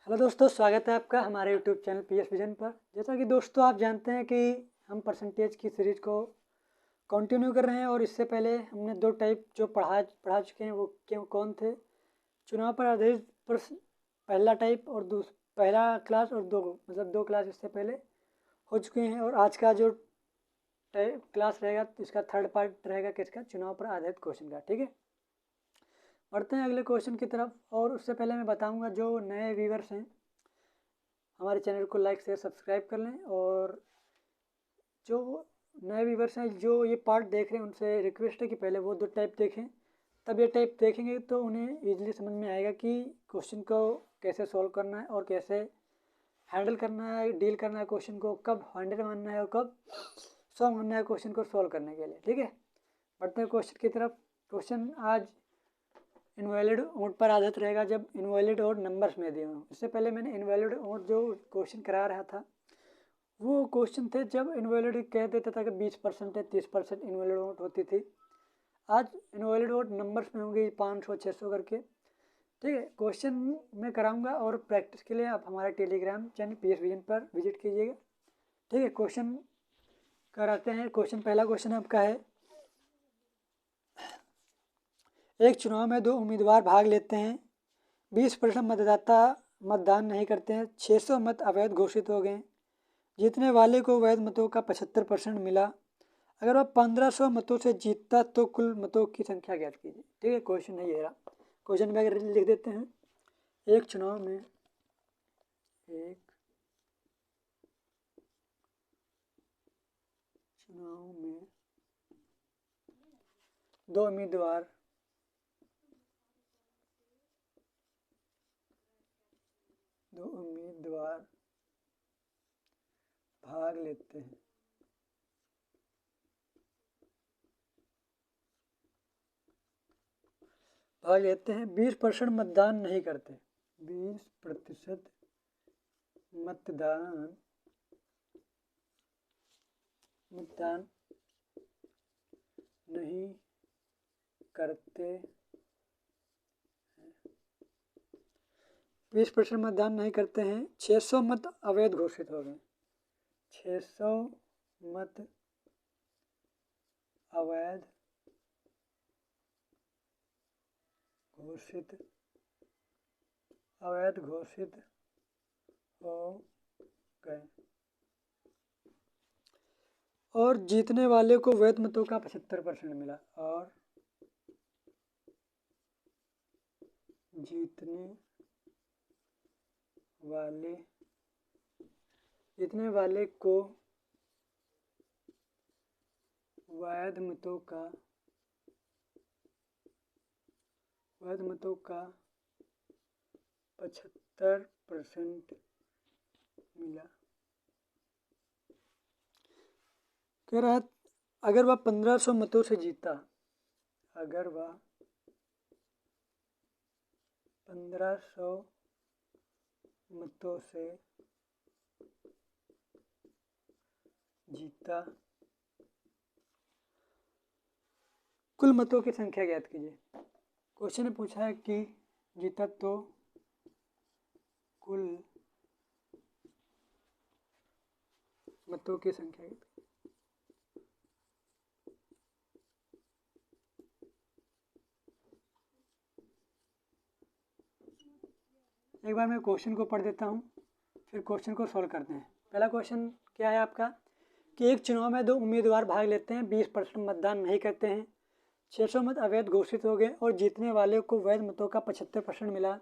Hello दोस्तों, स्वागत है आपका हमारे यूट्यूब चैनल पीएस विजन पर। जैसा कि दोस्तों आप जानते हैं कि हम परसेंटेज की सीरीज को कंटिन्यू कर रहे हैं और इससे पहले हमने दो टाइप जो पढ़ा चुके हैं वो क्यों कौन थे। चुनाव पर आधारित प्रश्न पहला टाइप और पहला क्लास और दो क्लास इससे पहले हो चुके हैं। और आज का जो क्लास रहेगा इसका थर्ड पार्ट रहेगा किसका, चुनाव पर आधारित क्वेश्चन का। ठीक है, बढ़ते हैं अगले क्वेश्चन की तरफ। और उससे पहले मैं बताऊंगा जो नए व्यूअर्स हैं हमारे चैनल को लाइक शेयर सब्सक्राइब कर लें, और जो नए व्यूवर्स हैं जो ये पार्ट देख रहे हैं उनसे रिक्वेस्ट है कि पहले वो दो टाइप देखें, तब ये टाइप देखेंगे तो उन्हें ईजिली समझ में आएगा कि क्वेश्चन को कैसे सॉल्व करना है और कैसे हैंडल करना है, डील करना है क्वेश्चन को, कब 100 मानना है और कब 100 मानना है क्वेश्चन को सॉल्व करने के लिए। ठीक है, बढ़ते हैं क्वेश्चन की तरफ। क्वेश्चन आज इनवैलिड ओड पर आधारित रहेगा जब इनवैलिड ओड नंबर्स में दिए हों। इससे पहले मैंने इनवैलिड ओड जो क्वेश्चन करा रहा था वो क्वेश्चन थे जब इनवैलिड कह देता था कि 20% है, 30% इनवैलिड वोट होती थी। आज इनवैलिड वोट नंबर्स में होंगे 500 600 करके। ठीक है, क्वेश्चन मैं कराऊंगा और प्रैक्टिस के लिए आप हमारे टेलीग्राम चैनल पीएस विजन पर विजिट कीजिएगा। ठीक है, क्वेश्चन कराते हैं। पहला क्वेश्चन आपका है, एक चुनाव में दो उम्मीदवार भाग लेते हैं, 20% मतदाता मतदान नहीं करते हैं, 600 मत अवैध घोषित हो गए, जीतने वाले को वैध मतों का 75% मिला। अगर वह 1500 मतों से जीतता तो कुल मतों की संख्या ज्ञात कीजिए। ठीक है, क्वेश्चन है ये रहा। क्वेश्चन में अगर लिख देते हैं, एक चुनाव में दो उम्मीदवार भाग लेते हैं, भाग लेते हैं, 20% मतदान नहीं करते, 20% मतदान नहीं करते, 20% मतदान नहीं करते हैं, 600 मत अवैध घोषित हो गए, 600 मत अवैध घोषित हो गए, और जीतने वाले को वैध मतों का 75% मिला, और जीतने वाले को वैध मतों का 75% मिला। कह रहा है अगर वह 1500 मतों से जीता, अगर वह 1500 मतों से जीता, कुल मतों की संख्या ज्ञात कीजिए। क्वेश्चन ने पूछा है कि जीता तो कुल मतों की संख्या। एक बार मैं क्वेश्चन को पढ़ देता हूँ, फिर क्वेश्चन को सॉल्व करते हैं। पहला क्वेश्चन क्या है आपका कि एक चुनाव में दो उम्मीदवार भाग लेते हैं, 20% मतदान नहीं करते हैं, 600 मत अवैध घोषित हो गए और जीतने वाले को वैध मतों का 75% मिला।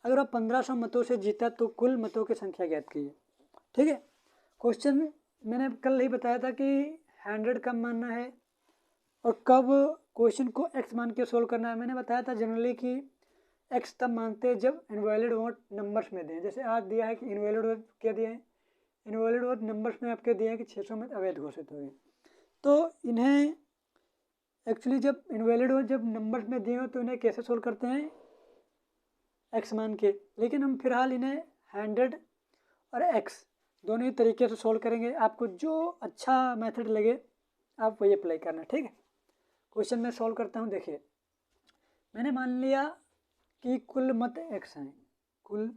अगर वह 1500 मतों से जीता तो कुल मतों की संख्या ज्ञात कीजिए। ठीक है, क्वेश्चन मैंने कल ही बताया था कि 100 कब मानना है और कब क्वेश्चन को एक्स मान के सोल्व करना है। मैंने बताया था जनरली कि एक्स तब मानते हैं जब इनवैलिड वोट नंबर्स में दें। जैसे आज दिया है कि इनवैलिड वोट क्या दिया है, इनवैलिड वोट नंबर्स में आपके दिया है कि 600 में अवैध घोषित हो गए। तो इन्हें एक्चुअली जब इनवैलिड वोट जब नंबर्स में दिए हो तो इन्हें कैसे सोल्व करते हैं, एक्स मान के। लेकिन हम फिलहाल इन्हें 100 और एक्स दोनों ही तरीके से सोल्व करेंगे। आपको जो अच्छा मेथड लगे आप वही अप्लाई करना। ठीक है, क्वेश्चन में सोल्व करता हूँ। देखिए, मैंने मान लिया कि कुल मत एक्स हैं, कुल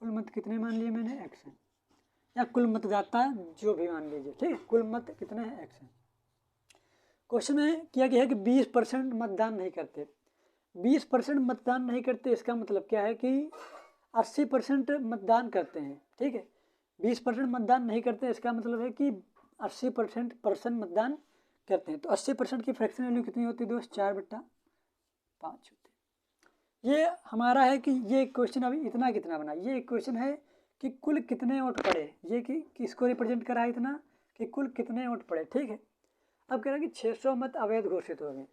कुल मत कितने मान लिए मैंने, x है, या कुल मतदाता जो भी मान लीजिए, ठीक है। कुल मत कितने हैं, x है। क्वेश्चन में किया गया है कि 20% मतदान नहीं करते। 20% मतदान नहीं करते, इसका मतलब क्या है कि 80% मतदान करते हैं, ठीक है। 20% मतदान नहीं करते, इसका मतलब है कि 80% मतदान करते हैं। तो 80% की फ्रैक्शन वैल्यू कितनी होती है दोस्त, 4/5 होती है। ये हमारा है कि ये क्वेश्चन अभी इतना कितना बना, ये क्वेश्चन है कि कुल कितने वोट पड़े, ये कि किसको रिप्रेजेंट करा है इतना, कि कुल कितने वोट पड़े, ठीक है। अब कह रहा है कि 600 मत अवैध घोषित हो गए,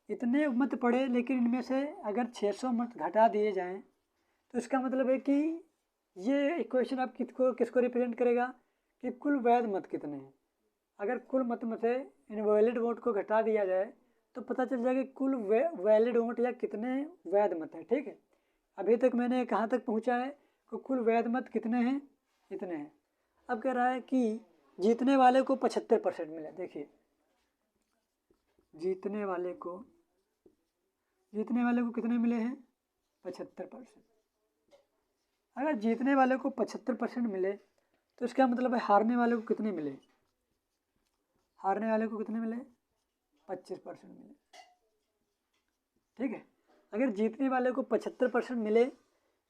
इतने मत पड़े, लेकिन इनमें से अगर 600 मत घटा दिए जाएं तो इसका मतलब है कि ये इक्वेशन आप किसको किसको रिप्रेजेंट करेगा कि कुल वैध मत कितने हैं। अगर कुल मत में से इनवैलिड वोट को घटा दिया जाए तो पता चल जाएगा कि कुल वैलिड वोट या कितने वैध मत हैं, ठीक है। अभी तक मैंने कहाँ तक पहुँचा है कि कुल वैध मत कितने हैं, इतने हैं। अब कह रहा है कि जीतने वाले को 75% मिले। देखिए, जीतने वाले को कितने मिले हैं, 75%। अगर जीतने वाले को 75% मिले तो इसका मतलब है हारने वाले को कितने मिले, हारने वाले को कितने मिले, 25% मिले, ठीक है। अगर जीतने वाले को 75% मिले,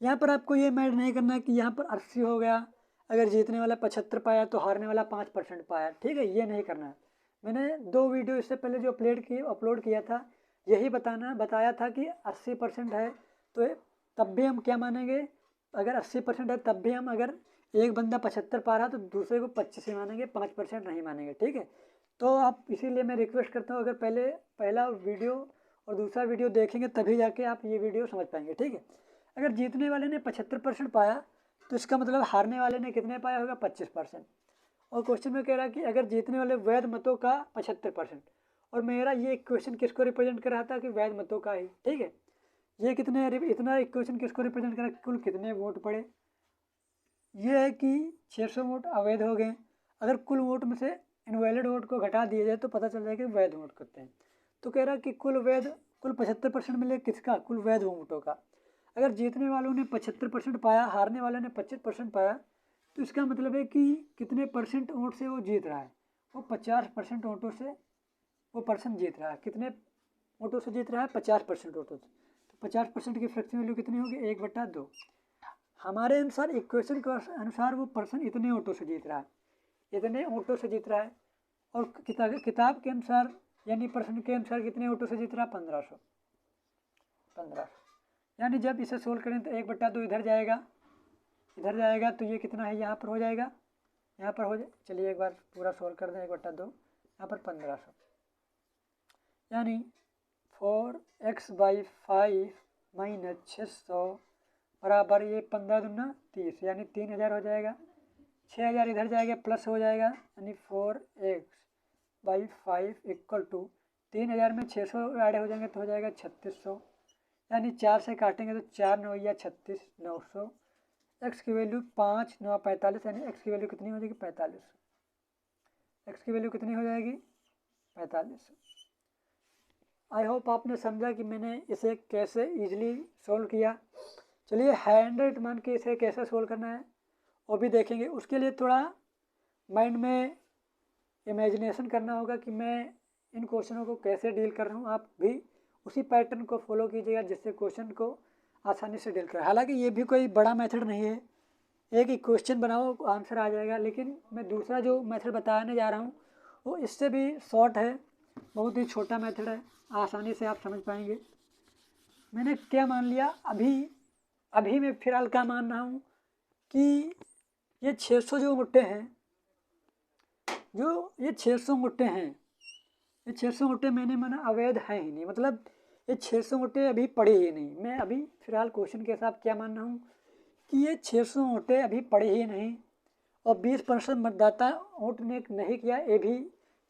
यहाँ पर आपको ये मैच नहीं करना है कि यहाँ पर 80 हो गया, अगर जीतने वाला 75 पाया तो हारने वाला 5% पाया, ठीक है, ये नहीं करना है। मैंने 2 वीडियो इससे पहले जो अपलोड किया था, यही बताया था कि 80% है तो तब भी हम क्या मानेंगे, अगर 80% है तब भी हम, अगर एक बंदा 75 पा रहा तो दूसरे को 25 ही मानेंगे, 5% नहीं मानेंगे, ठीक है। तो आप इसीलिए मैं रिक्वेस्ट करता हूँ, अगर पहला वीडियो और दूसरा वीडियो देखेंगे तभी जाके आप ये वीडियो समझ पाएंगे, ठीक है। अगर जीतने वाले ने 75% पाया तो इसका मतलब हारने वाले ने कितने पाया होगा, 25%। और क्वेश्चन में कह रहा है कि अगर जीतने वाले वैध मतों का 75%, और मेरा ये इक्वेशन किसको रिप्रेजेंट कर रहा था कि वैध मतों का ही, ठीक है। ये कितने, इतना इक्वेशन किसको रिप्रेजेंट कर रहा है, कुल कितने वोट पड़े। ये है कि 600 वोट अवैध हो गए, अगर कुल वोट में से इनवैलिड वोट को घटा दिया जाए तो पता चल जाएगा कि वैध वोट कितने हैं। तो कह रहा है कि कुल 75% मिले किसका, कुल वैध वोटों का। अगर जीतने वालों ने 75% पाया, हारने वालों ने 25% पाया, तो इसका मतलब है कि कितने परसेंट वोट से वो जीत रहा है, वो 50% वोटों से वो पर्सन जीत रहा है। कितने वोटों से जीत रहा है, 50% वोटों से। तो 50% की फ्रैक्शन वैल्यू कितनी होगी, 1/2। हमारे अनुसार, इक्वेशन के अनुसार वो पर्सन इतने वोटों से जीत रहा है, इतने वोटों से जीत रहा है। और किताब के अनुसार यानी पर्सन के अनुसार कितने वोटों से जीत रहा है, 1500। यानी जब इसे सोल्व करें तो 1/2 इधर जाएगा तो ये कितना है, यहाँ पर हो जाएगा, यहाँ पर हो जाए। चलिए एक बार पूरा सोल्व कर दें, 1/2 यहाँ पर 1500, यानी 4x/5 - 600 बराबर ये 15 दूना 30, यानी 3000 हो जाएगा। 6000 इधर जाएगा, प्लस हो जाएगा, यानी 4x/5 = 3000 में 600 ऐड हो जाएंगे तो हो जाएगा 3600, यानी 4 से काटेंगे तो 4 9 या 36, 900। एक्स की वैल्यू 5 9 45, यानी एक्स की वैल्यू कितनी हो जाएगी, 4500। एक्स की वैल्यू कितनी हो जाएगी, 4500। आई होप आपने समझा कि मैंने इसे कैसे ईजिली सोल्व किया। चलिए 100 मान के इसे कैसे सोल्व करना है वो भी देखेंगे। उसके लिए थोड़ा माइंड में इमेजिनेशन करना होगा कि मैं इन क्वेश्चनों को कैसे डील कर रहा हूँ। आप भी उसी पैटर्न को फॉलो कीजिएगा जिससे क्वेश्चन को आसानी से डील करें। हालांकि ये भी कोई बड़ा मेथड नहीं है, एक ही क्वेश्चन बनाओ आंसर आ जाएगा, लेकिन मैं दूसरा जो मेथड बताने जा रहा हूँ वो इससे भी शॉर्ट है, बहुत ही छोटा मेथड है, आसानी से आप समझ पाएंगे। मैंने क्या मान लिया, अभी मैं फिलहाल क्या मान रहा हूँ कि ये 600 जो मुट्ठे हैं, ये 600 मुट्ठे हैं, ये 600 मुट्ठे मैंने माना अवैध हैं ही नहीं, मतलब ये 600 मुट्ठे अभी पड़े ही नहीं। मैं अभी फिलहाल क्वेश्चन के हिसाब क्या मान रहा हूँ कि ये 600 मुट्ठे अभी पड़े ही नहीं, और 20% मतदाता वोट ने नहीं किया,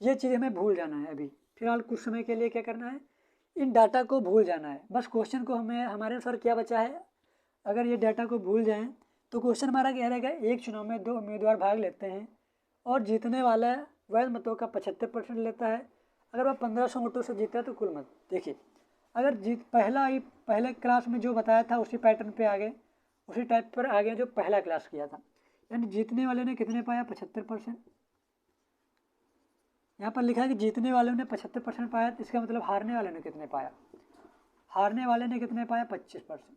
ये चीज़ हमें भूल जाना है। अभी फिलहाल कुछ समय के लिए क्या करना है, इन डाटा को भूल जाना है। बस क्वेश्चन को हमें, हमारे अनुसार क्या बचा है, अगर ये डाटा को भूल जाएं तो क्वेश्चन हमारा क्या रहेगा, एक चुनाव में 2 उम्मीदवार भाग लेते हैं और जीतने वाला वैध मतों का 75% लेता है। अगर वह 1500 वोटों से जीता है तो कुल मत देखिए, अगर पहले क्लास में जो बताया था उसी पैटर्न पे आ गए उसी टाइप पर आ गया जो पहला क्लास किया था। यानी जीतने वाले ने कितने पाया, 75%। यहाँ पर लिखा है कि जीतने वालों ने 75% पाया, तो इसका मतलब हारने वाले ने कितने पाया, हारने वाले ने कितने पाया, 25%।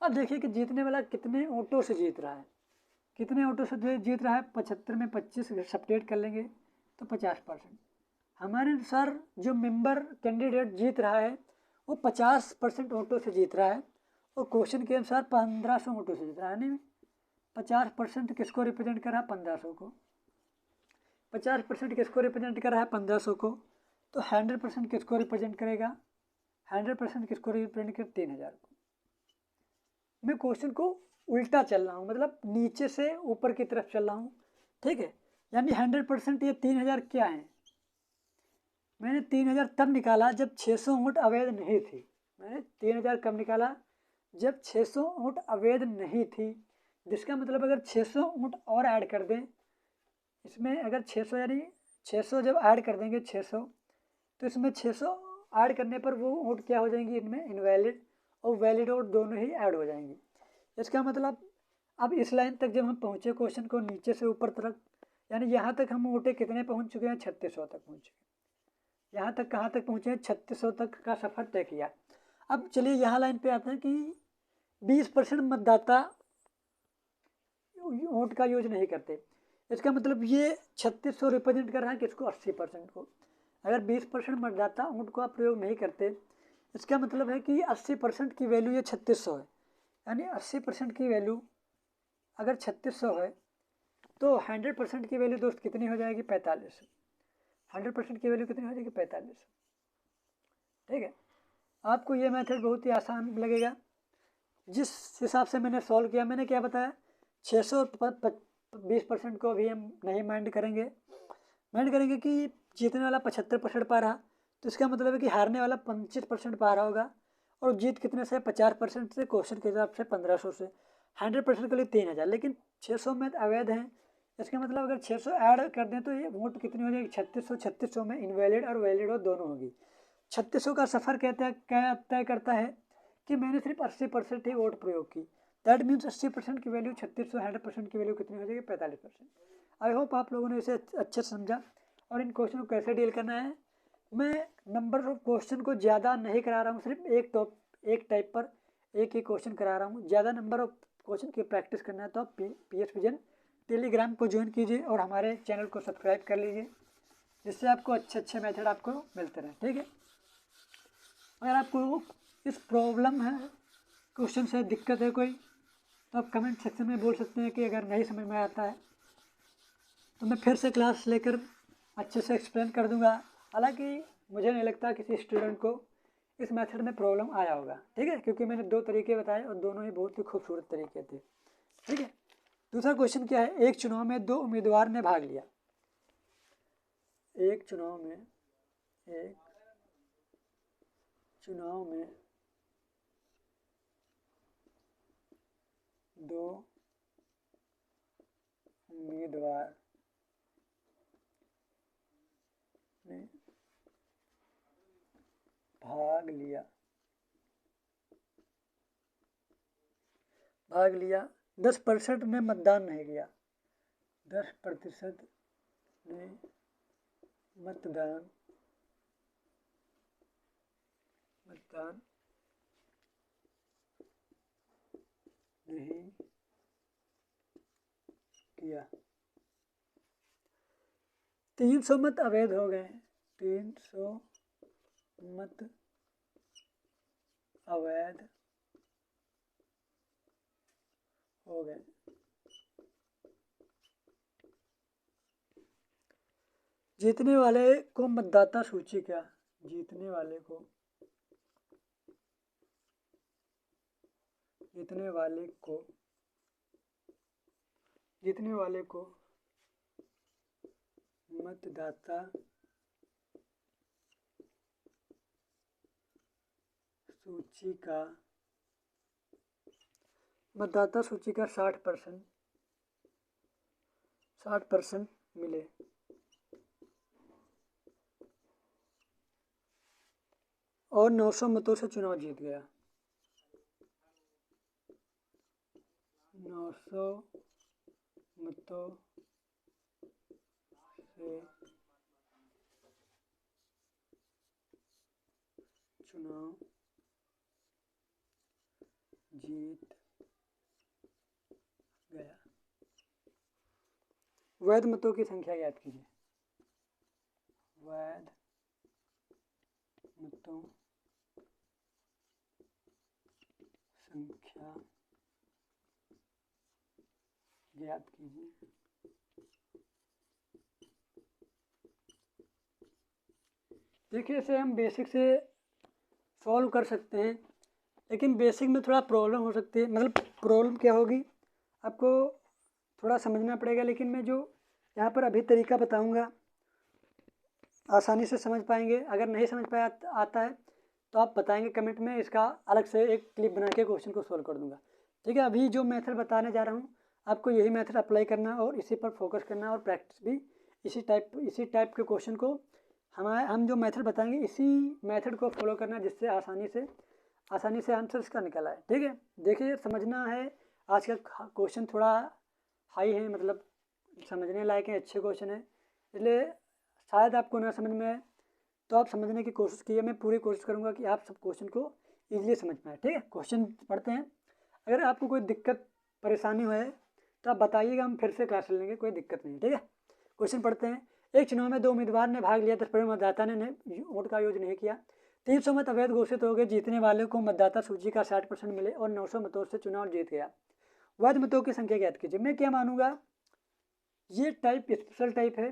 अब देखिए कि जीतने वाला कितने वोटों से जीत रहा है, कितने वोटों से जीत रहा है, 75 में 25 सब्ट्रैक्ट कर लेंगे तो 50%। हमारे अनुसार जो मेंबर कैंडिडेट जीत रहा है वो 50% वोटों से जीत रहा है, और क्वेश्चन के अनुसार 1500 वोटों से जीत रहा है। यानी 50% किसको रिप्रेजेंट कर रहा है, 1500 को। 50% किसको रिप्रेजेंट कर रहा है, 1500 को। तो 100% किसको रिप्रेजेंट करेगा, 100% किसको रिप्रेजेंट कर, 3000 को। मैं क्वेश्चन को उल्टा चल रहा हूँ, मतलब नीचे से ऊपर की तरफ चल रहा हूँ, ठीक है। यानी 100% ये 3000 क्या है, मैंने 3000 तब निकाला जब 600 वोट अवैध नहीं थी। मैंने 3000 कब निकाला, जब 600 वोट अवैध नहीं थी। जिसका मतलब अगर 600 वोट और ऐड कर दें इसमें, अगर 600 यानी 600 जब ऐड कर देंगे 600, तो इसमें 600 ऐड करने पर वो वोट क्या हो जाएंगी, इनमें इनवैलिड और वैलिड वोट दोनों ही ऐड हो जाएंगी। इसका मतलब अब इस लाइन तक जब हम पहुँचे क्वेश्चन को नीचे से ऊपर तरफ, यानी यहाँ तक हम वोटें कितने पहुँच चुके हैं, 3600 तक पहुँच चुके हैं। यहाँ तक कहाँ तक पहुँचे हैं, 3600 तक का सफ़र तय किया। अब चलिए यहाँ लाइन पे आते हैं कि 20% मतदाता वोट का यूज नहीं करते। इसका मतलब ये 3600 रिप्रेजेंट कर रहा है किसको, 80% को। अगर 20% मतदाता वोट का प्रयोग नहीं करते, इसका मतलब है कि 80% की वैल्यू ये 3600 है। यानी 80% की वैल्यू अगर 3600 है तो 100% की वैल्यू दोस्त कितनी हो जाएगी, 4500। 100% की वैल्यू कितनी हो जाएगी, 4500। ठीक है, आपको ये मेथड बहुत ही आसान लगेगा। जिस हिसाब से मैंने सॉल्व किया, मैंने क्या बताया, 620% को अभी हम नहीं माइंड करेंगे। माइंड करेंगे कि जीतने वाला 75% पा रहा, तो इसका मतलब है कि हारने वाला 25% पा रहा होगा। और जीत कितने से, 50% से, क्वेश्चन के हिसाब से 1500 से। 100% के लिए 3000, लेकिन 600 में अवैध है। इसका मतलब अगर 600 ऐड कर दें तो ये वोट कितनी हो जाएगी, 3600। 3600 में इनवैलिड और वैलिड वोट दोनों होगी। 3600 का सफ़र क्या तय करता है कि मैंने सिर्फ 80% ही वोट प्रयोग की। दैट मीन्स 80% की वैल्यू 3600, 100% की वैल्यू कितनी हो जाएगी, 45%। आई होप आप लोगों ने इसे अच्छे से समझा और इन क्वेश्चन को कैसे डील करना है। मैं नंबर ऑफ क्वेश्चन को ज़्यादा नहीं करा रहा हूँ, सिर्फ एक टाइप पर एक ही क्वेश्चन करा रहा हूँ। ज़्यादा नंबर ऑफ क्वेश्चन की प्रैक्टिस करना है तो आप PS विजन टेलीग्राम को ज्वाइन कीजिए और हमारे चैनल को सब्सक्राइब कर लीजिए, जिससे आपको अच्छे मेथड आपको मिलते रहें। ठीक है, अगर आपको इस प्रॉब्लम है, क्वेश्चन से दिक्कत है कोई, तो आप कमेंट सेक्शन में बोल सकते हैं कि अगर नहीं समझ में आता है तो मैं फिर से क्लास लेकर अच्छे से एक्सप्लेन कर दूंगा। हालांकि मुझे नहीं लगता किसी स्टूडेंट को इस मेथड में प्रॉब्लम आया होगा। ठीक है, क्योंकि मैंने 2 तरीके बताए और दोनों ही बहुत ही खूबसूरत तरीके थे। ठीक है, दूसरा क्वेश्चन क्या है, एक चुनाव में 2 उम्मीदवार ने भाग लिया। एक चुनाव में 2 उम्मीदवार ने भाग लिया। 10% ने मतदान नहीं किया। 10% ने मतदान नहीं किया। 300 मत अवैध हो गए। 300 मत अवैध हो गए। जीतने वाले को मतदाता सूची क्या, जीतने वाले को मतदाता सूची का 60% मिले और 900 मतों से चुनाव जीत गया। 900 मतों से चुनाव जीत गया। वैध मतों की संख्या ज्ञात कीजिए। वैध मतों संख्या ज्ञात कीजिए। देखिए इसे हम बेसिक से सॉल्व कर सकते हैं, लेकिन बेसिक में थोड़ा प्रॉब्लम हो सकती है। मतलब प्रॉब्लम क्या होगी आपको थोड़ा समझना पड़ेगा, लेकिन मैं जो यहाँ पर अभी तरीका बताऊँगा आसानी से समझ पाएंगे। अगर नहीं समझ पाया आता है तो आप बताएंगे कमेंट में, इसका अलग से एक क्लिप बना के क्वेश्चन को सोल्व कर दूंगा। ठीक है, अभी जो मेथड बताने जा रहा हूँ आपको यही मेथड अप्लाई करना और इसी पर फोकस करना और प्रैक्टिस भी इसी टाइप के क्वेश्चन को हम जो मेथड बताएंगे इसी मेथड को फॉलो करना, जिससे आसानी से आंसर इसका निकल आए। ठीक है, देखिए समझना है। आज का क्वेश्चन थोड़ा हाई है, मतलब समझने लायक है, अच्छे क्वेश्चन है, इसलिए शायद आपको ना समझ में आए तो आप समझने की कोशिश कीजिए। मैं पूरी कोशिश करूंगा कि आप सब क्वेश्चन को ईजिली समझ पाएँ। ठीक है, क्वेश्चन पढ़ते हैं। अगर आपको कोई दिक्कत परेशानी हो तो आप बताइएगा, हम फिर से क्लास ले लेंगे, कोई दिक्कत नहीं। ठीक है, क्वेश्चन पढ़ते हैं। एक चुनाव में 2 उम्मीदवार ने भाग लिया, 10% मतदाता ने वोट का यूज नहीं किया। 300 मत अवैध घोषित हो गए। जीतने वाले को मतदाता सूची का 60% मिले और 900 मतों से चुनाव जीत गया। वैध मतों की संख्या ज्ञात कीजिए। मैं क्या मानूंगा, ये टाइप स्पेशल टाइप है।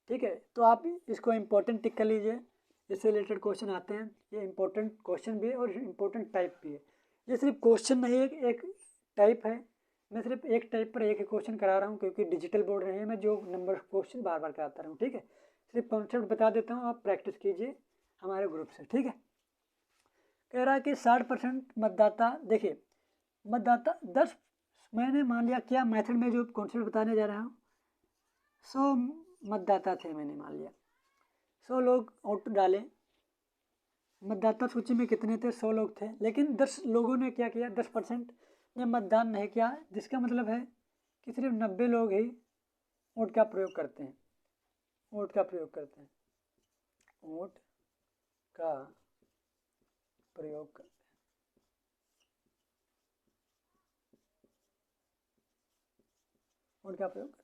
ठीक है, तो आप इसको इम्पोर्टेंट टिक कर लीजिए, इससे रिलेटेड क्वेश्चन आते हैं। ये इम्पोर्टेंट क्वेश्चन भी है और इम्पोर्टेंट टाइप भी है। ये सिर्फ क्वेश्चन नहीं है, एक टाइप है। मैं सिर्फ एक टाइप पर एक क्वेश्चन करा रहा हूँ, क्योंकि डिजिटल बोर्ड नहीं है मैं जो नंबर क्वेश्चन बार बार कराता रहा हूँ। ठीक है, सिर्फ कॉन्सेप्ट बता देता हूँ, आप प्रैक्टिस कीजिए हमारे ग्रुप से। ठीक है, कह रहा है कि 60% मतदाता, देखिए मतदाता 10, मैंने मान लिया क्या मेथड में जो कॉन्सेप्ट बताने जा रहा हूँ 100 मतदाता थे, मैंने मान लिया 100 लोग वोट डाले। मतदाता सूची में कितने थे, 100 लोग थे, लेकिन 10 लोगों ने क्या किया, 10% ने मतदान नहीं किया, जिसका मतलब है कि सिर्फ 90 लोग ही वोट का प्रयोग करते हैं। वोट का प्रयोग करते हैं, वोट का प्रयोग करते हैं। वोट का प्रयोग करते हैं।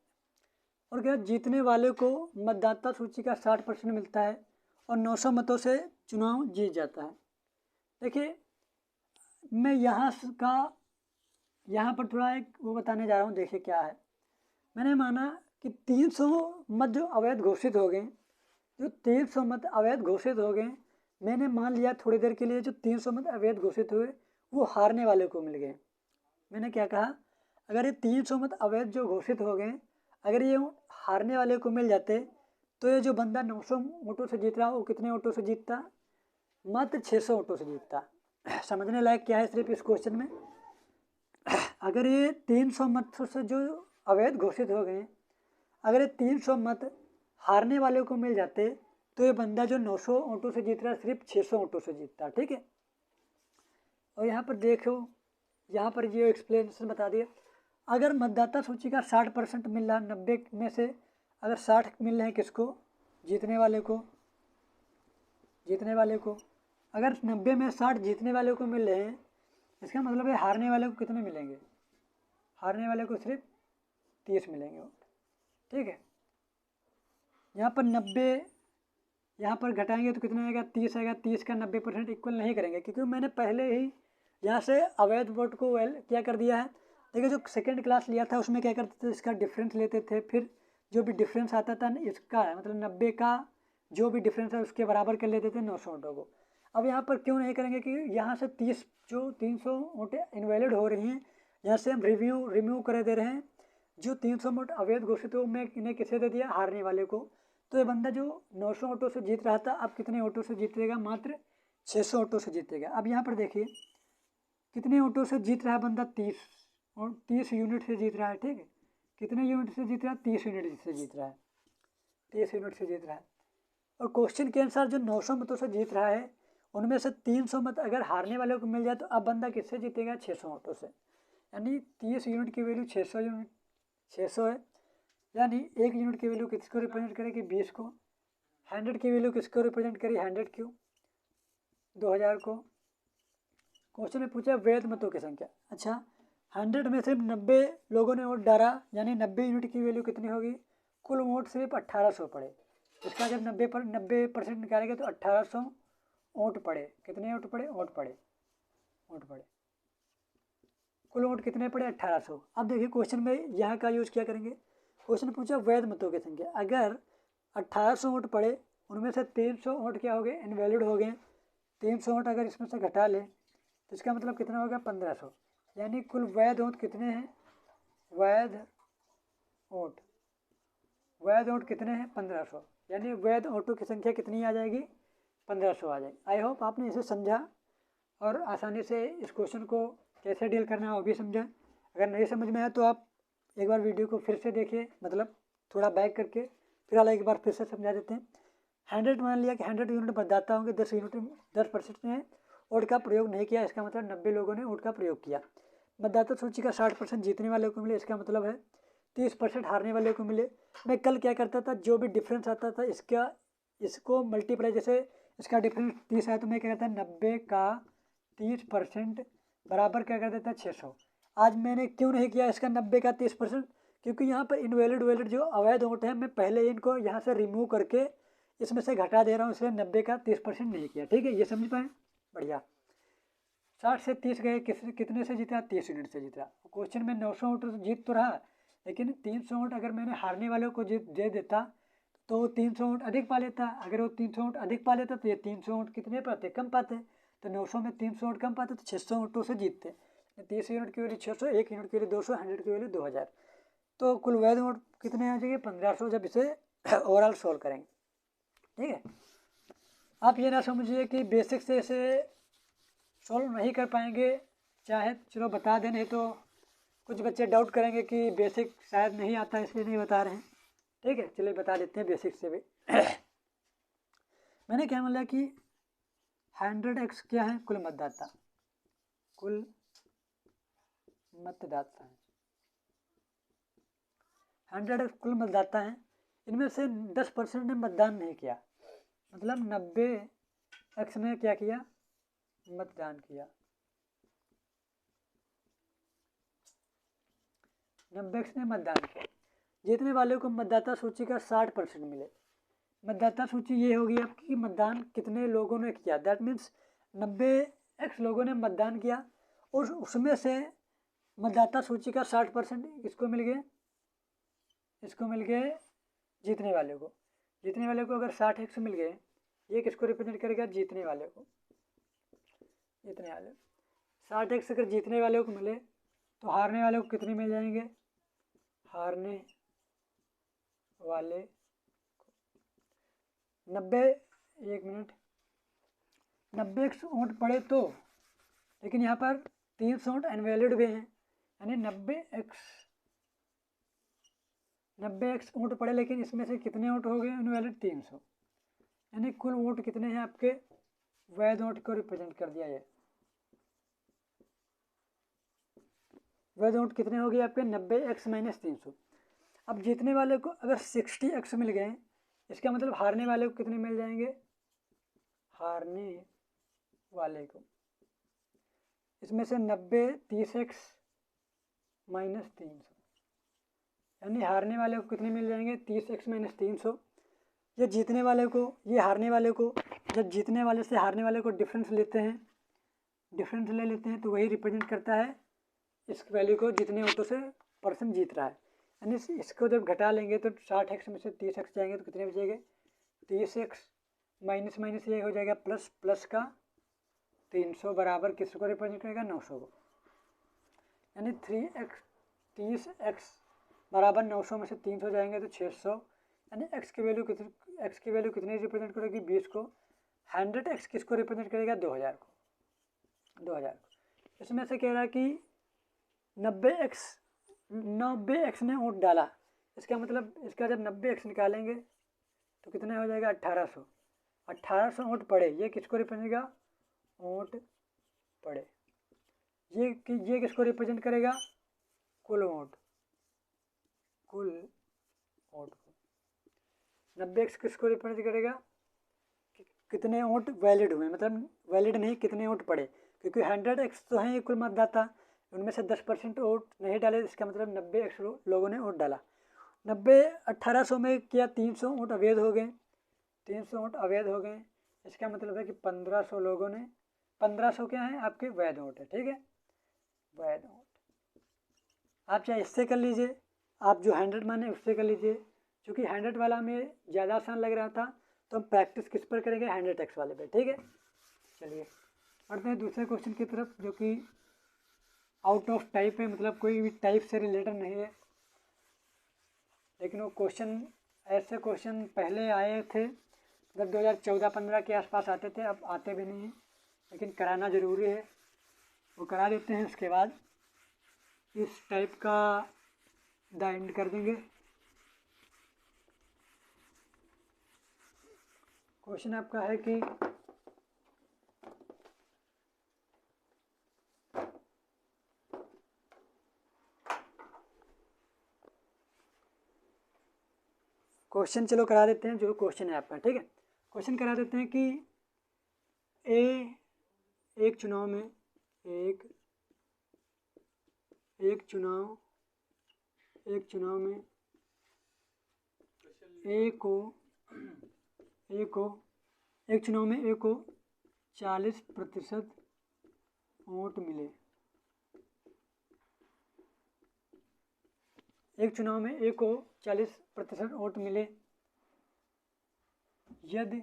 और क्या, जीतने वाले को मतदाता सूची का 60% मिलता है और 900 मतों से चुनाव जीत जाता है। देखिए मैं यहाँ पर थोड़ा एक वो बताने जा रहा हूँ। देखिए क्या है, मैंने माना कि 300 मत जो अवैध घोषित हो गए, जो 300 मत अवैध घोषित हो गए, मैंने मान लिया थोड़ी देर के लिए जो 300 मत अवैध घोषित हुए वो हारने वाले को मिल गए। मैंने क्या कहा, अगर ये 300 मत अवैध जो घोषित हो गए, अगर ये हारने वाले को मिल जाते तो ये जो बंदा 900 वोटों से जीत रहा वो कितने वोटों से जीतता, मात्र 600 वोटों से जीतता। समझने लायक क्या है सिर्फ इस क्वेश्चन में, अगर ये 300 मत से जो अवैध घोषित हो गए, अगर ये 300 मत हारने वाले को मिल जाते तो ये बंदा जो 900 वोटों से जीत रहा है सिर्फ 600 वोटों से जीतता। ठीक है, और यहाँ पर देखो, यहाँ पर ये एक्सप्लेनेशन बता दिया। अगर मतदाता सूची का 60% मिल रहा, 90 में से अगर 60 मिल रहे हैं किसको, जीतने वाले को, अगर 90 में 60 जीतने वाले को मिल रहे हैं, इसका मतलब है हारने वाले को कितने मिलेंगे, हारने वाले को सिर्फ 30 मिलेंगे वोट। ठीक है, यहाँ पर 90 यहाँ पर घटाएंगे तो कितना आएगा, 30 आएगा। 30 का 90% इक्वल नहीं करेंगे, क्योंकि मैंने पहले ही यहाँ से अवैध वोट को क्या कर दिया है। देखिए जो सेकंड क्लास लिया था उसमें क्या करते थे, इसका डिफरेंस लेते थे, फिर जो भी डिफरेंस आता था इसका मतलब 90 का जो भी डिफरेंस है उसके बराबर कर लेते थे 900 वोटों को। अब यहाँ पर क्यों नहीं करेंगे कि यहाँ से 300 वोटें इनवैलिड हो रही हैं, यहाँ से हम रिम्यू कर दे रहे हैं। जो 300 वोट अवैध घोषित हो मैं इन्हें किसे दे दिया, हारने वाले को। तो ये बंदा जो 900 वोटों से जीत रहा था अब कितने वोटों से जीतेगा, मात्र 600 वोटों से जीतेगा। अब यहाँ पर देखिए कितने वोटों से जीत रहा है बंदा, 30 यूनिट से जीत रहा है। ठीक है, कितने यूनिट से जीत रहा है, 30 यूनिट से जीत रहा है, 30 यूनिट से जीत रहा है। और क्वेश्चन के अनुसार जो 900 मतों से जीत रहा है उनमें से 300 मत अगर हारने वाले को मिल जाए तो अब बंदा किससे जीतेगा, 600 वोटों से। यानी 30 यूनिट की वैल्यू 600 यूनिट 600 है, यानी 1 यूनिट की वैल्यू किसको रिप्रेजेंट करेगी 20 को, 100 की वैल्यू किसको रिप्रेजेंट करी 100 क्यों 2000 को। क्वेश्चन में पूछा वैध मतों की संख्या। अच्छा 100 में सिर्फ 90 लोगों ने वोट डाला, यानी 90 यूनिट की वैल्यू कितनी होगी, कुल वोट सिर्फ 1800 पड़े। इसका जब 90% निकालेंगे तो 1800 वोट पड़े। कितने वोट पड़े, वोट पड़े, वोट पड़े, कुल वोट कितने पड़े 1800। अब देखिए क्वेश्चन में यहाँ का यूज क्या करेंगे। क्वेश्चन पूछा वैध मतों की संख्या। अगर 1800 वोट पड़े, उनमें से 300 वोट क्या हो गए, इनवैलिड हो गए। 300 वोट अगर इसमें से घटा लें तो इसका मतलब कितना हो गया 1500, यानी कुल वैध वोट कितने हैं, वैध वोट कितने हैं 1500, यानी वैध वोटों की संख्या कितनी आ जाएगी 1500 आ जाएगी। आई होप आपने इसे समझा और आसानी से इस क्वेश्चन को कैसे डील करना है वो भी समझा। अगर नहीं समझ में आया तो आप एक बार वीडियो को फिर से देखिए, मतलब थोड़ा बैक करके फिर एक बार फिर से समझा देते हैं। 100 मान लिया कि 100 यूनिट मतदाता होंगे, 10% ने वोट का प्रयोग नहीं किया, इसका मतलब 90 लोगों ने वोट का प्रयोग किया। मतदाता सूची का 60% जीतने वाले को मिले, इसका मतलब है 30% हारने वाले को मिले। मैं कल क्या करता था, जो भी डिफरेंस आता था इसको मल्टीप्लाई, जैसे इसका डिफरेंस 30 आया तो मैं क्या करता 90 का 30% बराबर क्या कर देता 600। आज मैंने क्यों नहीं किया इसका 90 का 30%, क्योंकि यहाँ पर इनवैलिड जो अवैध वोट है मैं पहले इनको यहाँ से रिमूव करके इसमें से घटा दे रहा हूँ, इसलिए 90 का 30% नहीं किया। ठीक है, ये समझ पाए, बढ़िया। 60 से 30 गए, कितने से जीता 30 यूनिट से जीता। क्वेश्चन में 900 वोट जीत तो रहा, लेकिन 300 वोट अगर मैंने हारने वालों को दे देता तो 300 वोट अधिक पा लेता। अगर वो 300 वोट अधिक पा लेता तो ये 300 वोट कितने पाते, कम पाते। तो 900 में 300 वोट कम पाते तो 600 वोटों से जीतते। 30 यूनिट की वैल्यू 600, 1 यूनिट की वैल्यू 200, 100 की वैल्यू 2000। तो कुल वैध वोट कितने आ जाएंगे 1500 जब इसे ओवरऑल सोल्व करेंगे। ठीक है, आप ये ना समझिए कि बेसिक से इसे सोल्व नहीं कर पाएंगे, चाहे चलो बता दें, नहीं तो कुछ बच्चे डाउट करेंगे कि बेसिक शायद नहीं आता इसलिए नहीं बता रहे हैं। ठीक है, चलिए बता देते हैं बेसिक से भी। मैंने क्या बोला कि 100x क्या है, कुल मतदाता, कुल मतदाता है 100x कुल मतदाता हैं, इनमें से 10% ने मतदान नहीं किया, मतलब 90x ने क्या किया, मतदान किया। 90x ने मतदान किया। जीतने वाले को मतदाता सूची का 60% मिले। मतदाता सूची ये होगी आपकी कि मतदान कितने लोगों ने किया, दैट मीन्स 90x लोगों ने मतदान किया और उसमें से मतदाता सूची का 60% किसको मिल गए, इसको मिल गए जीतने वाले को। जीतने वाले को अगर 60x मिल गए, ये किसको रिप्रेजेंट करेगा, जीतने वाले को। जीतने वाले 60x अगर जीतने वाले को मिले तो हारने वाले को कितने मिल जाएंगे, हारने वाले 90, एक मिनट, 90x वोट पड़े तो, लेकिन यहाँ पर 300 वोट इनवैलिड भी हैं, यानी 90x वोट पड़े, लेकिन इसमें से कितने वोट हो गए इनवैलिड 300, यानी कुल वोट कितने हैं आपके, वैध वोट को रिप्रेजेंट कर दिया। ये वैध वोट कितने हो गए आपके 90x - 300। अब जीतने वाले को अगर 60x मिल गए, इसका मतलब हारने वाले को कितने मिल जाएंगे, हारने वाले को इसमें से 90 30x - 300, यानी हारने वाले को कितने मिल जाएंगे 30x - 300। ये जीतने वाले को, ये हारने वाले को, जब जीतने वाले से हारने वाले को डिफरेंस लेते हैं, डिफरेंस ले लेते हैं तो वही रिप्रेजेंट करता है इस वैल्यू को, जितने वोटों से पर्सन जीत रहा है। यानी इसको जब घटा लेंगे तो 60x में से 30x जाएंगे तो कितने बचेंगे 30x माइनस माइनस ये हो जाएगा प्लस, प्लस का 300 बराबर किसको रिप्रेजेंट करेगा 900 को। यानी 30x बराबर 900 में से 300 जाएंगे तो 600, यानी x की वैल्यू कितनी रिप्रेजेंट करेगी 20 को। 100x किसको रिप्रेजेंट करेगा 2000 को, 2000 को। इसमें से कह रहा है कि 90x ने वोट डाला, इसका मतलब इसका जब 90x निकालेंगे तो कितने हो जाएगा 1800। 1800 वोट पड़े, ये किसको रिप्रेजेंट करेगा, वोट पड़े। ये किसको रिप्रेजेंट करेगा? कुल वोट को। 90x किसको रिप्रेजेंट करेगा? कितने वोट वैलिड हुए, मतलब वैलिड नहीं, कितने वोट पड़े, क्योंकि 100x तो हैं कुल मतदाता, उनमें से 10% वोट नहीं डाले, इसका मतलब 90x लोगों ने वोट डाला। 1800 में क्या 300 वोट अवैध हो गए? 300 वोट अवैध हो गए, इसका मतलब है कि 1500 लोगों ने, 1500 क्या है आपके वैध वोट है, ठीक है, वैध वोट। आप चाहे इससे कर लीजिए, आप जो 100 माने उससे कर लीजिए, क्योंकि 100 वाला में ज़्यादा आसान लग रहा था, तो हम प्रैक्टिस किस पर करेंगे? 100x वाले पे, ठीक है। चलिए बढ़ते हैं दूसरे क्वेश्चन की तरफ, जो कि आउट ऑफ टाइप है, मतलब कोई भी टाइप से रिलेटेड नहीं है, लेकिन वो क्वेश्चन, ऐसे क्वेश्चन पहले आए थे, मतलब 2014-15 के आसपास आते थे, अब आते भी नहीं हैं, लेकिन कराना ज़रूरी है, वो करा देते हैं, उसके बाद इस टाइप का द एंड कर देंगे। क्वेश्चन आपका है कि क्वेश्चन चलो करा देते हैं, जो क्वेश्चन है आपका, ठीक है, क्वेश्चन करा देते हैं कि एक चुनाव में एक चुनाव में ए को 40% वोट मिले। एक चुनाव में ए को 40% वोट मिले, यदि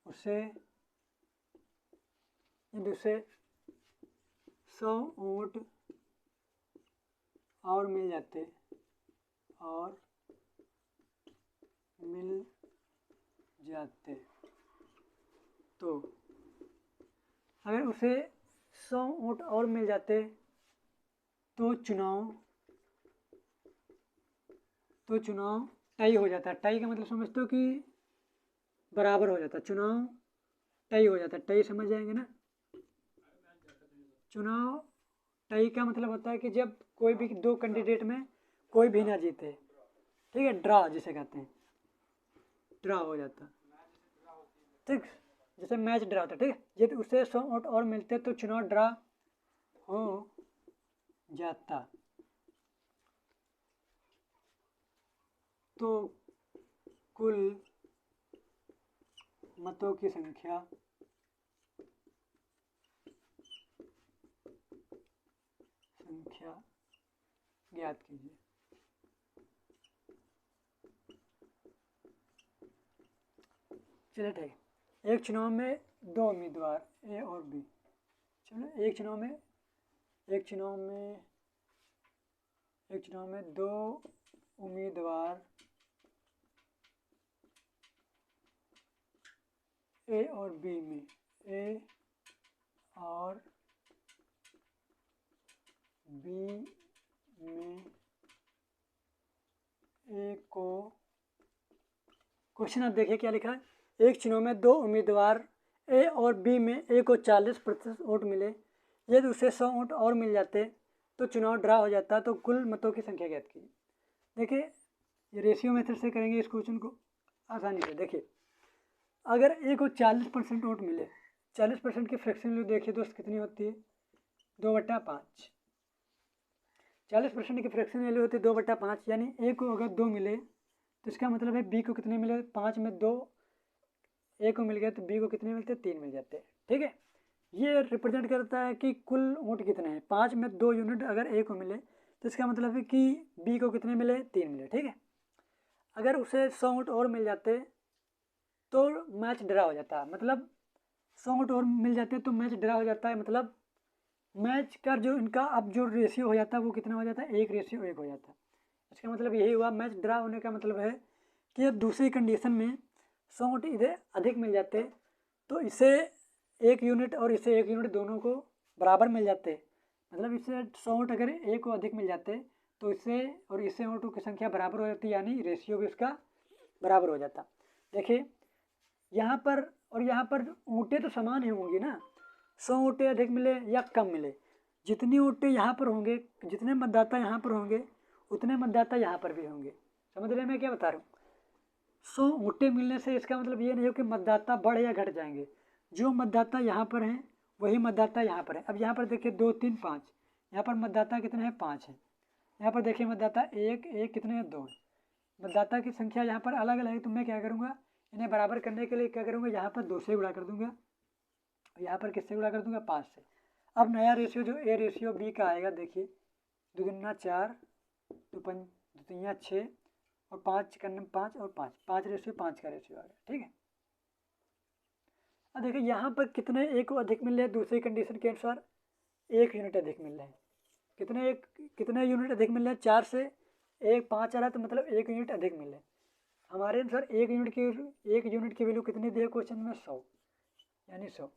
उसे 100 वोट और मिल जाते, तो अगर उसे 100 वोट और मिल जाते तो चुनाव टाई हो जाता। टाई का मतलब समझते हो कि बराबर हो जाता, चुनाव टाई हो जाता, टाई समझ जाएंगे ना। चुनाव टाई का मतलब होता है कि जब कोई भी दो कैंडिडेट में कोई भी ना जीते, ठीक है, ड्रा जिसे कहते हैं, ड्रा हो जाता, ठीक, जैसे मैच ड्रा होता, ठीक है, यदि उसे 100 वोट और मिलते तो चुनाव ड्रा हो जाता, तो कुल मतों की संख्या ज्ञात कीजिए। चलिए ठीक है, एक चुनाव में दो उम्मीदवार ए और बी, चलो एक चुनाव में दो उम्मीदवार ए और बी में ए को, क्वेश्चन आप देखिए क्या लिखा है, एक चुनाव में दो उम्मीदवार ए और बी में ए को 40% वोट मिले, यदि उसे 100 वोट और मिल जाते तो चुनाव ड्रा हो जाता, तो कुल मतों की संख्या ज्ञात कीजिए। देखिए ये रेशियो मेथड से करेंगे इस क्वेश्चन को आसानी से। देखिए अगर ए को 40% वोट मिले, 40% की फ्रैक्शन वैल्यू देखिए दोस्त कितनी होती है, 2/5। 40% की फ्रैक्शन वैल्यू होती है 2/5, यानी ए को अगर 2 मिले तो इसका मतलब है बी को कितने मिले, 5 में 2 ए को मिल गया तो बी को कितने मिलते, 3 मिल जाते हैं, ठीक है। ये रिप्रेजेंट करता है कि कुल वोट कितने हैं, 5 में 2 यूनिट अगर ए को मिले तो इसका मतलब है कि बी को कितने मिले, 3 मिले, ठीक है। अगर उसे 100 वोट और मिल जाते तो मैच ड्रा हो जाता है, मतलब 100 वोट और मिल जाते तो मैच ड्रा हो जाता है, मतलब मैच का जो इनका अब जो रेशियो हो जाता है वो कितना हो जाता है, 1:1 हो जाता है। इसका मतलब यही हुआ, मैच ड्रा होने का मतलब है कि अब दूसरी कंडीशन में 100 वोट इधर अधिक मिल जाते तो इसे 1 यूनिट और इसे 1 यूनिट दोनों को बराबर मिल जाते, मतलब इससे 100 वोट अगर ए को अधिक मिल जाते तो इससे और इससे वोटों की संख्या बराबर हो जाती, यानी रेशियो भी उसका बराबर हो जाता। देखिए यहाँ पर और यहाँ पर ऊँटें तो समान ही होंगी ना, 100 ऊँटें अधिक मिले या कम मिले, जितनी ऊँटें यहाँ पर होंगे, जितने मतदाता यहाँ पर होंगे उतने मतदाता यहाँ पर भी होंगे। समझ रहे हैं मैं क्या बता रहा हूँ? 100 ऊँटें मिलने से इसका मतलब ये नहीं हो कि मतदाता बढ़ या घट जाएंगे। जो मतदाता यहाँ पर हैं वही मतदाता यहाँ पर है। अब यहाँ पर देखिए 2 3 5, यहाँ पर मतदाता कितने हैं? 5 हैं। यहाँ पर देखिए मतदाता एक एक कितने हैं? 2 हैं। मतदाता की संख्या यहाँ पर अलग अलग है, तो मैं क्या करूँगा, इन्हें बराबर करने के लिए क्या करूँगा, यहाँ पर 2 से गुणा कर दूंगा, यहाँ पर किससे गुणा कर दूंगा? 5 से। अब नया रेशियो जो ए रेशियो बी का आएगा, देखिए 2 दूना 4, 2 दूतियाँ 6 और 5 करने 5 और 5, 5 रेशियो 5 का रेशियो आ गया। ठीक है। अब देखिए यहाँ पर कितने ए को अधिक मिल रहे हैं? दूसरी कंडीशन के अनुसार 1 यूनिट अधिक मिल रहे हैं। कितने यूनिट अधिक मिल रहे हैं? 4 से 1 5 आ रहा है, तो मतलब 1 यूनिट अधिक मिल रहे हैं। हमारे अनुसार 1 यूनिट की वैल्यू कितनी दी है क्वेश्चन में? 100, यानी 100।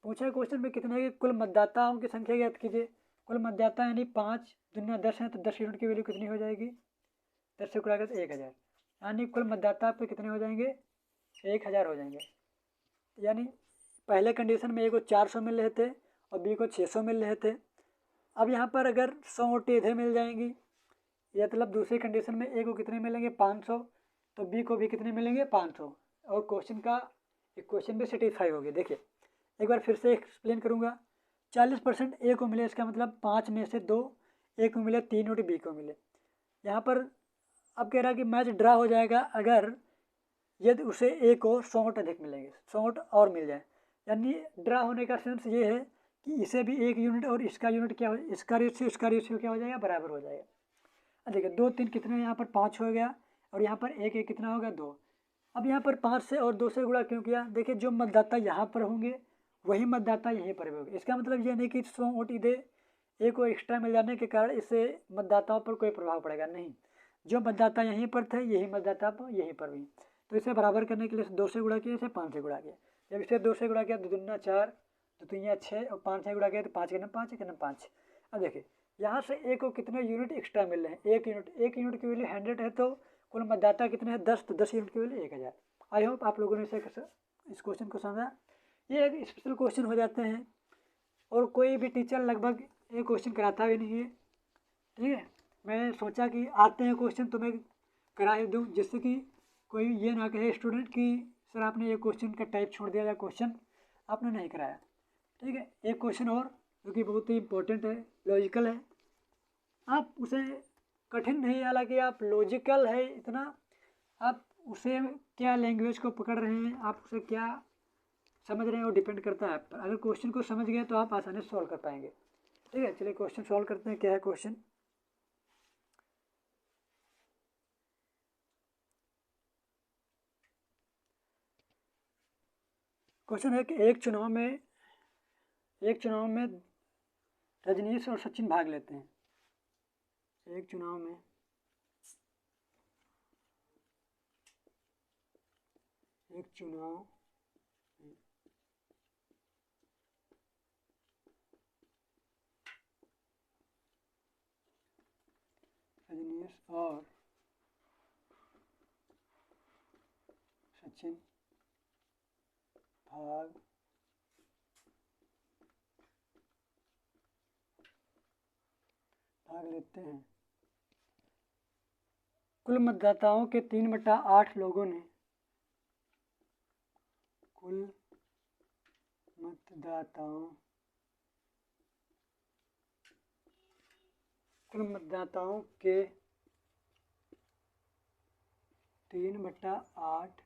पूछा है क्वेश्चन में कितने के कुल मतदाताओं की संख्या ज्ञात कीजिए। कुल मतदाता यानी 5 दूना 10 है, तो 10 यूनिट की वैल्यू कितनी हो जाएगी? 10 से गुणा करके 1000, यानी कुल मतदाता आपके कितने हो जाएंगे? 1000 हो जाएंगे। यानी पहले कंडीशन में ए को 400 मिल रहे थे और बी को 600 मिल रहे थे। अब यहाँ पर अगर 100 ऊँटें इधर मिल जाएंगी, या मतलब दूसरी कंडीशन में ए को कितने मिलेंगे? 500, तो बी को भी कितने मिलेंगे? 500, और क्वेश्चन भी सेटिस्फाई हो गया। देखिए एक बार फिर से एक्सप्लेन करूँगा। 40% ए को मिले, इसका मतलब 5 में से 2 ए को मिले, 3 ऊँट बी को मिले। यहाँ पर अब कह रहा है कि मैच ड्रा हो जाएगा अगर यदि उसे ए को 100 ऊँट अधिक मिलेंगे, 100 ऊँट और मिल जाए। यानी ड्रा होने का सेंस ये है कि इसे भी 1 यूनिट और इसका यूनिट क्या हो, इसका रेशियो क्या हो जाएगा? बराबर हो जाएगा। देखिए 2 3 कितने, यहाँ पर 5 हो गया, और यहाँ पर 1 1 कितना होगा? 2। अब यहाँ पर 5 से और 2 से गुणा क्यों किया? देखिए जो मतदाता यहाँ पर होंगे वही मतदाता यहीं पर भी होंगे। इसका मतलब ये नहीं कि 100 ऊँट इधर ए को एक्स्ट्रा मिल जाने के कारण इससे मतदाताओं पर कोई प्रभाव पड़ेगा, नहीं। जो मतदाता यहीं पर थे यही मतदाता यहीं पर भी। तो इसे बराबर करने के लिए 2 से गुणा किया, इसे 5 से गुणा किया। जब इसे 2 से गुणा किया, 2 दूना 4, 2 तीन 6 और 5 से गुणा किया तो 5 करना 5 करना 5। अब देखिए यहाँ से ए को कितने यूनिट एक्स्ट्रा मिल रहे हैं? 1 यूनिट की वैल्यू 100 है, तो कुल मतदाता कितने हैं? 10, तो 10 यूनिट की वैल्यू 1000। आई होप आप लोगों ने इस क्वेश्चन को समझा। ये एक स्पेशल क्वेश्चन हो जाते हैं और कोई भी टीचर लगभग ये क्वेश्चन कराता भी नहीं है। ठीक है, मैं सोचा कि आते हैं क्वेश्चन तो मैं करा ही दूँ, जिससे कि कोई ये ना कहे स्टूडेंट कि सर आपने ये क्वेश्चन का टाइप छोड़ दिया या क्वेश्चन आपने नहीं कराया। ठीक है, एक क्वेश्चन और जो कि बहुत ही इम्पोर्टेंट है, लॉजिकल है। आप उसे कठिन नहीं, हालांकि आप लॉजिकल है इतना, आप उसे क्या लैंग्वेज को पकड़ रहे हैं, आप उसे क्या समझ रहे हैं, वो डिपेंड करता है आप पर। अगर क्वेश्चन को समझ गए तो आप आसानी से सॉल्व कर पाएंगे। ठीक है, चलिए क्वेश्चन सॉल्व करते हैं। क्या है क्वेश्चन? क्वेश्चन है कि एक चुनाव में रजनीश और सचिन भाग लेते हैं। एक चुनाव में रजनीश और सचिन भाग लेते हैं। कुल मतदाताओं के 3/8 लोगों ने कुल मतदाताओं के 3/8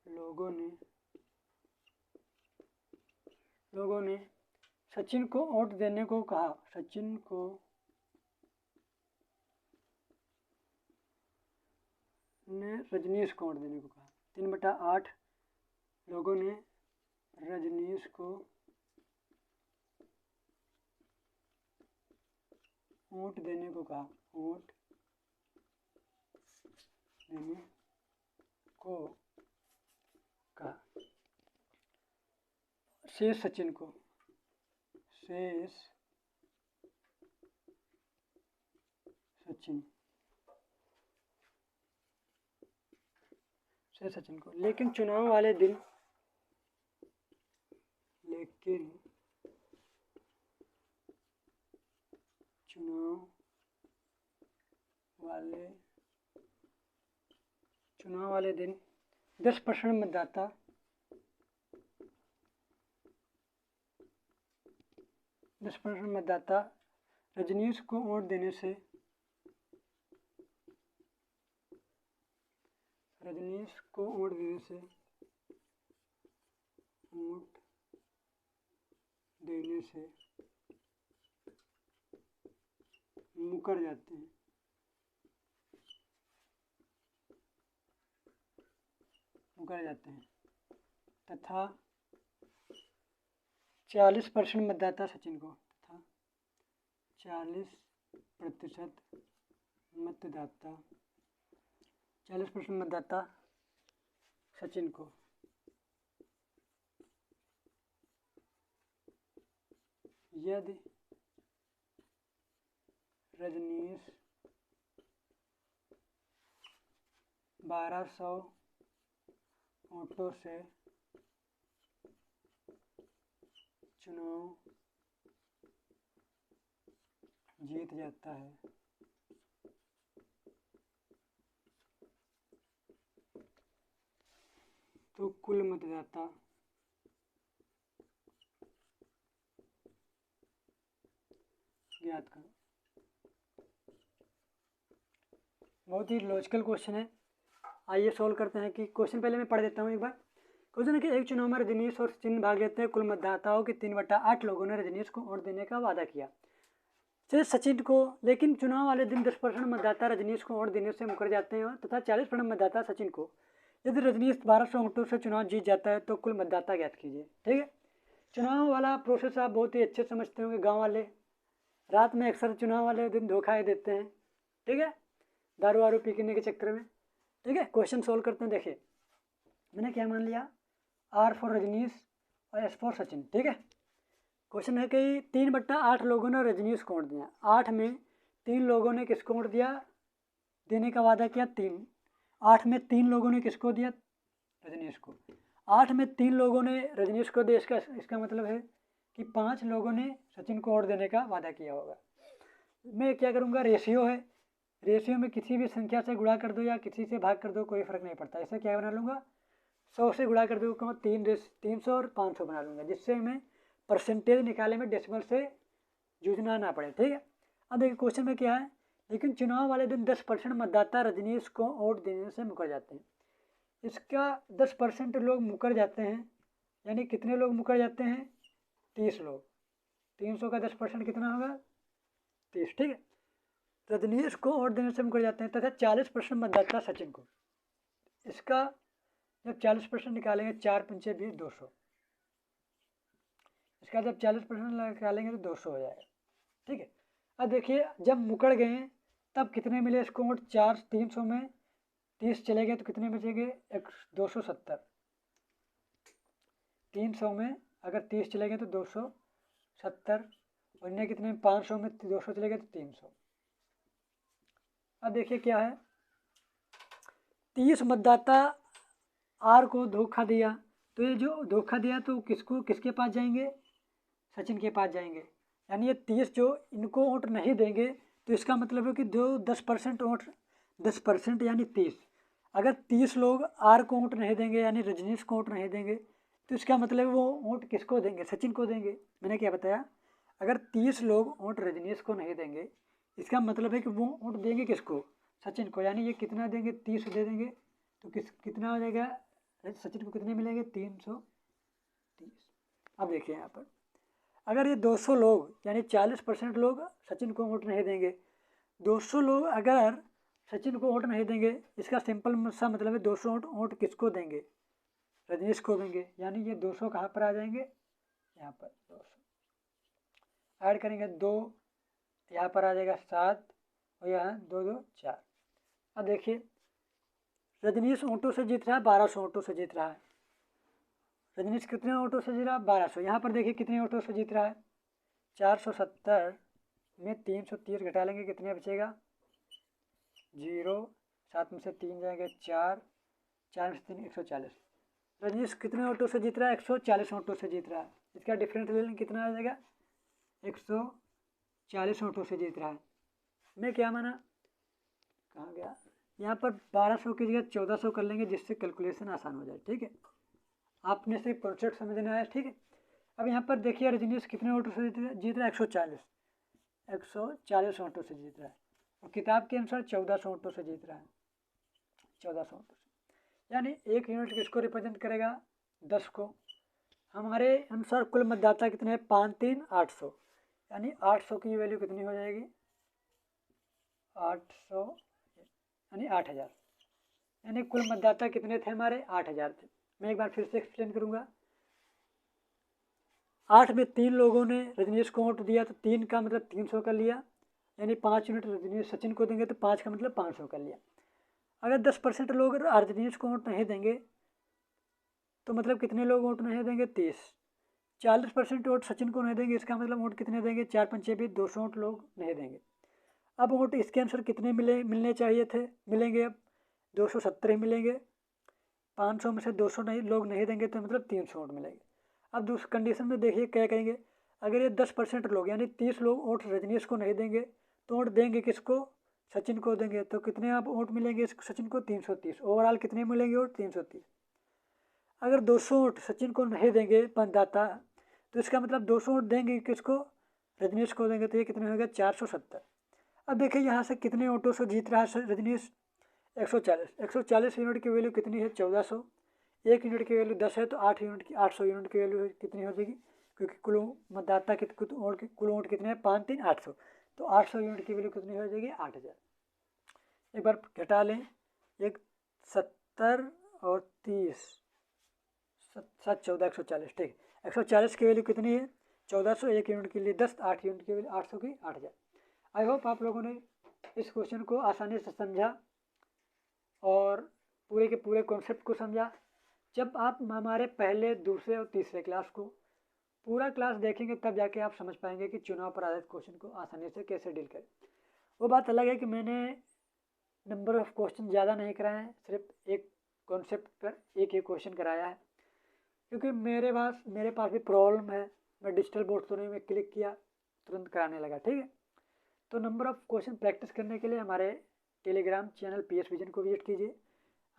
लोगों ने सचिन को वोट देने को कहा। सचिन को ने रजनीश को वोट देने को कहा। 3/8 लोगों ने रजनीश को वोट देने को कहा। वोट देने को कहा। शेष सचिन को लेकिन चुनाव वाले दिन लेकिन चुनाव वाले दिन 10% मतदाता रजनीश को वोट देने से मुकर जाते हैं। तथा 40% मतदाता सचिन को 40% मतदाता सचिन को यदि रजनीश 1200 वोटों से चुनाव जीत जाता है तो कुल मतदाता ज्ञात करो। बहुत ही लॉजिकल क्वेश्चन है। आइए सॉल्व करते हैं कि क्वेश्चन पहले मैं पढ़ देता हूँ एक बार। क्वेश्चन है कि एक चुनाव में रजनीश और सचिन भाग लेते हैं। कुल मतदाताओं के 3/8 लोगों ने रजनीश को वोट देने का वादा किया सचिन को, लेकिन चुनाव वाले दिन 10% मतदाता रजनीश को वोट देने से मुकर जाते हैं तथा 40% मतदाता सचिन को। यदि रजनीश 1200 वोटों से चुनाव जीत जाता है तो कुल मतदाता ज्ञात कीजिए। ठीक है, चुनाव वाला प्रोसेस आप बहुत ही अच्छे समझते होंगे। गाँव वाले रात में अक्सर चुनाव वाले दिन धोखा देते हैं। ठीक है, दारू वारू पीने के चक्कर में। ठीक है, क्वेश्चन सोल्व करते हैं। देखिए मैंने क्या मान लिया, R फॉर रजनीश और S फॉर सचिन। ठीक है, क्वेश्चन है कि 3/8 लोगों ने रजनीश को वोट दिया। 8 में 3 लोगों ने किसको वोट दिया, देने का वादा किया 3। 8 में 3 लोगों ने किसको दिया, रजनीश को। 8 में 3 लोगों ने रजनीश को दिया, इसका मतलब है कि 5 लोगों ने सचिन को वोट देने का वादा किया होगा। मैं क्या करूँगा, रेशियो है, रेशियो में किसी भी संख्या से गुणा कर दो या किसी से भाग कर दो, कोई फर्क नहीं पड़ता। ऐसे क्या बना लूँगा, 100 से गुणा कर दो, 300 और 500 बना लूँगा, जिससे मैं परसेंटेज निकाले में डेसिमल से जूझना ना पड़े। ठीक है, अब देखिए क्वेश्चन में क्या है, लेकिन चुनाव वाले दिन 10% मतदाता रजनीश को वोट देने से मुकर जाते हैं। इसका 10% लोग मुकर जाते हैं, यानी कितने लोग मुकर जाते हैं, 30 लोग। 300 का 10% कितना होगा, 30। ठीक है, रजनीश को वोट देने से मुकर जाते हैं तथा 40% मतदाता सचिन को। इसका जब 40% निकालेंगे, 4 पंचे 20, 200। इसका जब 40% निकालेंगे तो 200 हो जाएगा। ठीक है, अब देखिए जब मुकर गए तब कितने मिले इसको वोट, 300 में 30 चले गए तो कितने बचेंगे, 270। 300 में अगर 30 चले गए तो 270, और इन्हें कितने, 500 में 200 चले गए तो 300। अब देखिए क्या है, 30 मतदाता आर को धोखा दिया, तो ये जो धोखा दिया तो किसके पास जाएंगे, सचिन के पास जाएंगे। यानी ये 30 जो इनको वोट नहीं देंगे, तो इसका मतलब है कि जो 10% वोट, 10% यानी 30, अगर 30 लोग आर को वोट नहीं देंगे यानी रजनीश को वोट नहीं देंगे, तो इसका मतलब वो वोट किसको देंगे, सचिन को देंगे। मैंने क्या बताया, अगर 30 लोग वोट रजनीश को नहीं देंगे, इसका मतलब है कि वो वोट देंगे किसको, सचिन को। यानी ये कितना देंगे, 30 दे देंगे, तो कितना हो जाएगा, सचिन को कितने मिलेंगे, 330। अब देखिए यहाँ पर अगर ये 200 लोग यानी 40% लोग सचिन को वोट नहीं देंगे, 200 लोग अगर सचिन को वोट नहीं देंगे, इसका सिंपल सा मतलब है 200 वोट किसको देंगे, रजनीश को देंगे। यानी ये 200 कहाँ पर आ जाएंगे, यहाँ पर 200 ऐड करेंगे, 2 यहाँ पर आ जाएगा 7, और यहाँ 2 2 4। अब देखिए रजनीश वोटों से जीत रहा है, 1200 वोटों से जीत रहा है। रजनीश कितने वोटों से जीत रहा है, 1200। यहाँ पर देखिए कितने वोटों से जीत रहा है, 470 में 330 घटा लेंगे, कितने बचेगा, 0। 7 में से 3 जाएंगे 4, 4 में से 3 140। रजनीश कितने वोटों से जीत रहा है, 140 वोटों से जीत रहा है। इसका डिफरेंस ले लें, कितना आ जाएगा, 140 वोटों से जीत रहा है। मैं क्या माना, कहाँ गया, यहाँ पर 1200 की जगह 1400 कर लेंगे, जिससे कैलकुलेशन आसान हो जाए। ठीक है, आपने सिर्फ कॉन्सेप्ट समझना है। ठीक है, अब यहाँ पर देखिए रजनीश कितने वोटों से जीत रहा है, 140 वोटों से जीत रहा है, और किताब के अनुसार 1400 वोटों से जीत रहा है, 1400 वोटों से। यानी एक यूनिट किसको रिप्रेजेंट करेगा, 10 को। हमारे अनुसार कुल मतदाता कितने हैं, 5 3 800, यानी 800 की वैल्यू कितनी हो जाएगी, 800 यानी 8000, यानी कुल मतदाता कितने थे हमारे, 8000 थे। मैं एक बार फिर से एक्सप्लेन करूंगा। 8 में 3 लोगों ने रजनीश को वोट दिया, तो 3 का मतलब 300 कर लिया, यानी 5 यूनिट रजनीश सचिन को देंगे तो 5 का मतलब 500 कर लिया। अगर 10% लोग रजनीश को वोट नहीं देंगे तो मतलब कितने लोग वोट नहीं देंगे, 30। 40% वोट सचिन को नहीं देंगे, इसका मतलब वोट कितने देंगे, 4 पंचे भी 200 वोट लोग नहीं देंगे। अब वोट इसके आंसर कितने मिलने चाहिए थे, मिलेंगे अब 270 ही मिलेंगे। 500 में से 200 नहीं लोग नहीं देंगे तो मतलब 300 वोट मिलेंगे। अब दूसरी कंडीशन में देखिए क्या करेंगे, अगर ये 10% लोग यानी 30 लोग वोट रजनीश को नहीं देंगे तो वोट देंगे किसको, सचिन को देंगे, तो कितने आप वोट मिलेंगे सचिन को, 330। ओवरऑल कितने मिलेंगे वोट, 330। अगर 200 वोट सचिन को नहीं देंगे मतदाता, तो इसका मतलब 200 वोट देंगे किसको, रजनीश को देंगे, तो ये कितने हो गए, 470। अब देखिए यहाँ से कितने वोटों से जीत रहा है रजनीश, 140 यूनिट की वैल्यू कितनी है, 1400। 1 यूनिट की वैल्यू 10 है, तो 800 यूनिट की वैल्यू कितनी हो जाएगी, क्योंकि कुल मतदाता कुल वोट कितने हैं, 5 3 800, तो 800 यूनिट की वैल्यू कितनी हो जाएगी, 8000। एक बार घटा लें, एक 70 और 30, 7 14 140। ठीक, 140 की वैल्यू कितनी है, 1400, 1 यूनिट के लिए 10, 8 यूनिट की वैल्यू 800 की 8000। आई होप आप लोगों ने इस क्वेश्चन को आसानी से समझा और पूरे के पूरे कॉन्सेप्ट को समझा। जब आप हमारे पहले, दूसरे और तीसरे क्लास को पूरा क्लास देखेंगे तब जाके आप समझ पाएंगे कि चुनाव पर आधारित क्वेश्चन को आसानी से कैसे डील करें। वो बात अलग है कि मैंने नंबर ऑफ क्वेश्चन ज़्यादा नहीं कराए हैं, सिर्फ एक कॉन्सेप्ट पर एक क्वेश्चन कराया है, क्योंकि मेरे पास भी प्रॉब्लम है। मैं डिजिटल बोर्ड तो नहीं, मैं क्लिक किया तुरंत कराने लगा। ठीक है, तो नंबर ऑफ क्वेश्चन प्रैक्टिस करने के लिए हमारे टेलीग्राम चैनल PS विजन को विजिट कीजिए।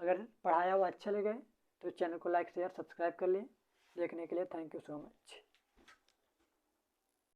अगर पढ़ाया हुआ अच्छा लगे तो चैनल को लाइक शेयर सब्सक्राइब कर लें। देखने के लिए थैंक यू सो मच।